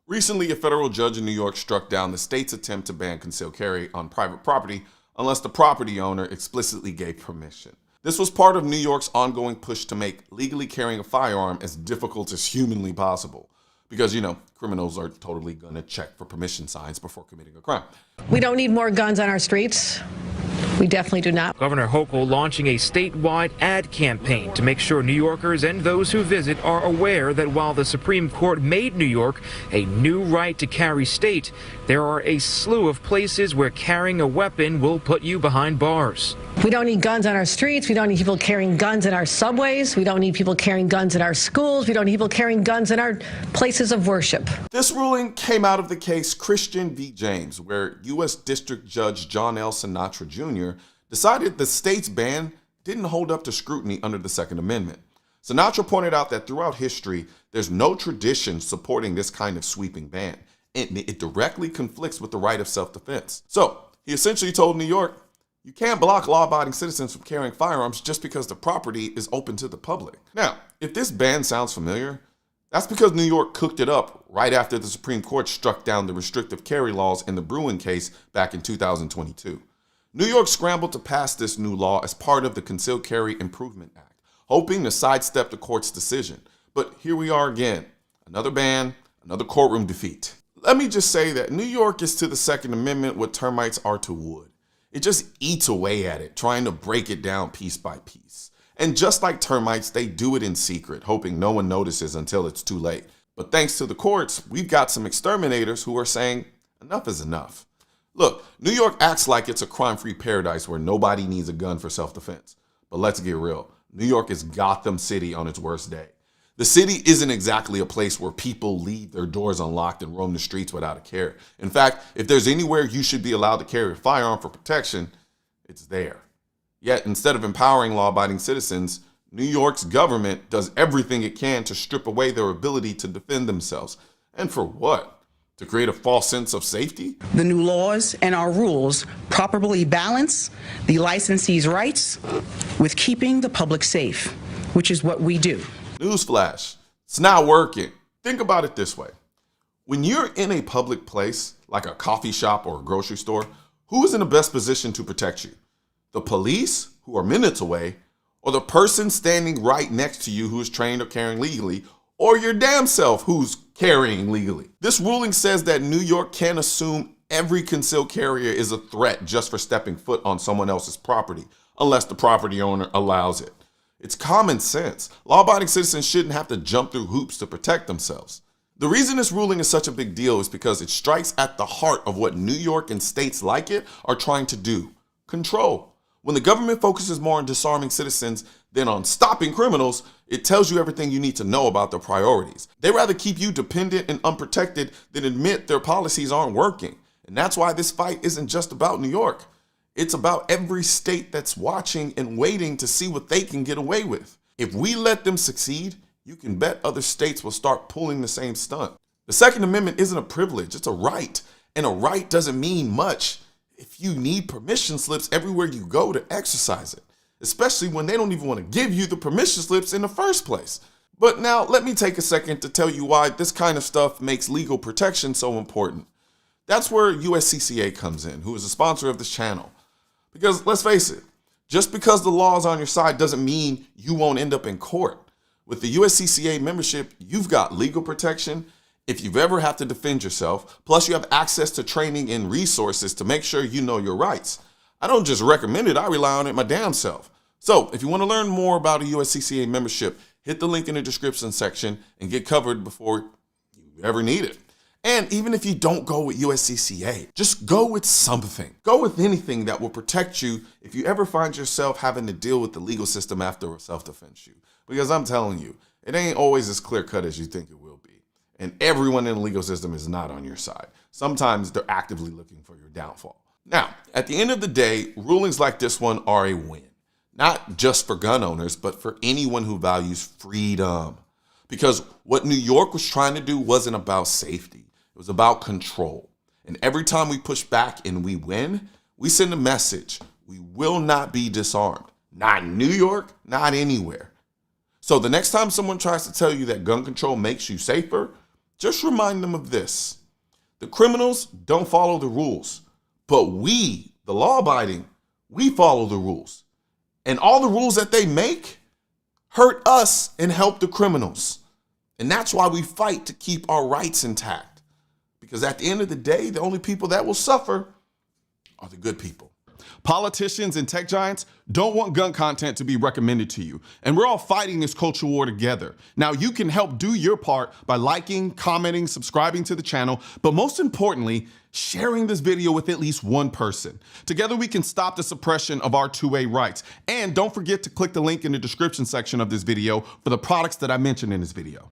Recently, a federal judge in New York struck down the state's attempt to ban concealed carry on private property unless the property owner explicitly gave permission. This was part of New York's ongoing push to make legally carrying a firearm as difficult as humanly possible. Because, criminals are totally going to check for permission signs before committing a crime. We don't need more guns on our streets. We definitely do not. Governor Hochul launching a statewide ad campaign to make sure New Yorkers and those who visit are aware that while the Supreme Court made New York a new right to carry state, there are a slew of places where carrying a weapon will put you behind bars. We don't need guns on our streets. We don't need people carrying guns in our subways. We don't need people carrying guns in our schools. We don't need people carrying guns in our places of worship. This ruling came out of the case Christian v. James, where U.S. District Judge John L. Sinatra Jr. decided the state's ban didn't hold up to scrutiny under the Second Amendment. Sinatra pointed out that throughout history, there's no tradition supporting this kind of sweeping ban, and it directly conflicts with the right of self-defense. So he essentially told New York, you can't block law-abiding citizens from carrying firearms just because the property is open to the public. Now, if this ban sounds familiar, that's because New York cooked it up right after the Supreme Court struck down the restrictive carry laws in the Bruen case back in 2022. New York scrambled to pass this new law as part of the Concealed Carry Improvement Act, hoping to sidestep the court's decision. But here we are again, another ban, another courtroom defeat. Let me just say that New York is to the Second Amendment what termites are to wood. It just eats away at it, trying to break it down piece by piece. And just like termites, they do it in secret, hoping no one notices until it's too late. But thanks to the courts, we've got some exterminators who are saying, enough is enough. Look, New York acts like it's a crime-free paradise where nobody needs a gun for self-defense. But let's get real. New York is Gotham City on its worst day. The city isn't exactly a place where people leave their doors unlocked and roam the streets without a care. In fact, if there's anywhere you should be allowed to carry a firearm for protection, it's there. Yet, instead of empowering law-abiding citizens, New York's government does everything it can to strip away their ability to defend themselves. And for what? To create a false sense of safety? The new laws and our rules properly balance the licensee's rights with keeping the public safe, which is what we do. Newsflash, it's not working. Think about it this way. When you're in a public place, like a coffee shop or a grocery store, who is in the best position to protect you? The police, who are minutes away, or the person standing right next to you who is trained or carrying legally, or your damn self who's carrying legally? This ruling says that New York can't assume every concealed carrier is a threat just for stepping foot on someone else's property, unless the property owner allows it. It's common sense. Law-abiding citizens shouldn't have to jump through hoops to protect themselves. The reason this ruling is such a big deal is because it strikes at the heart of what New York and states like it are trying to do: control. When the government focuses more on disarming citizens than on stopping criminals, it tells you everything you need to know about their priorities. They rather keep you dependent and unprotected than admit their policies aren't working. And that's why this fight isn't just about New York. It's about every state that's watching and waiting to see what they can get away with. If we let them succeed, you can bet other states will start pulling the same stunt. The Second Amendment isn't a privilege, it's a right. And a right doesn't mean much if you need permission slips everywhere you go to exercise it, especially when they don't even want to give you the permission slips in the first place. But now let me take a second to tell you why this kind of stuff makes legal protection so important. That's where USCCA comes in, who is a sponsor of this channel. Because let's face it, just because the law is on your side doesn't mean you won't end up in court. With the USCCA membership, you've got legal protection if you've ever had to defend yourself, plus you have access to training and resources to make sure you know your rights. I don't just recommend it, I rely on it my damn self. So if you want to learn more about a USCCA membership, hit the link in the description section and get covered before you ever need it. And even if you don't go with USCCA, just go with something. Go with anything that will protect you if you ever find yourself having to deal with the legal system after a self-defense shoot. Because I'm telling you, it ain't always as clear-cut as you think it will be. And everyone in the legal system is not on your side. Sometimes they're actively looking for your downfall. Now, at the end of the day, rulings like this one are a win. Not just for gun owners, but for anyone who values freedom. Because what New York was trying to do wasn't about safety. It was about control. And every time we push back and we win, we send a message. We will not be disarmed. Not in New York, not anywhere. So the next time someone tries to tell you that gun control makes you safer, just remind them of this. The criminals don't follow the rules, but we, the law-abiding, we follow the rules. And all the rules that they make hurt us and help the criminals. And that's why we fight to keep our rights intact. Because at the end of the day, the only people that will suffer are the good people. Politicians and tech giants don't want gun content to be recommended to you. And we're all fighting this culture war together. Now, you can help do your part by liking, commenting, subscribing to the channel, but most importantly, sharing this video with at least one person. Together, we can stop the suppression of our 2A rights. And don't forget to click the link in the description section of this video for the products that I mentioned in this video.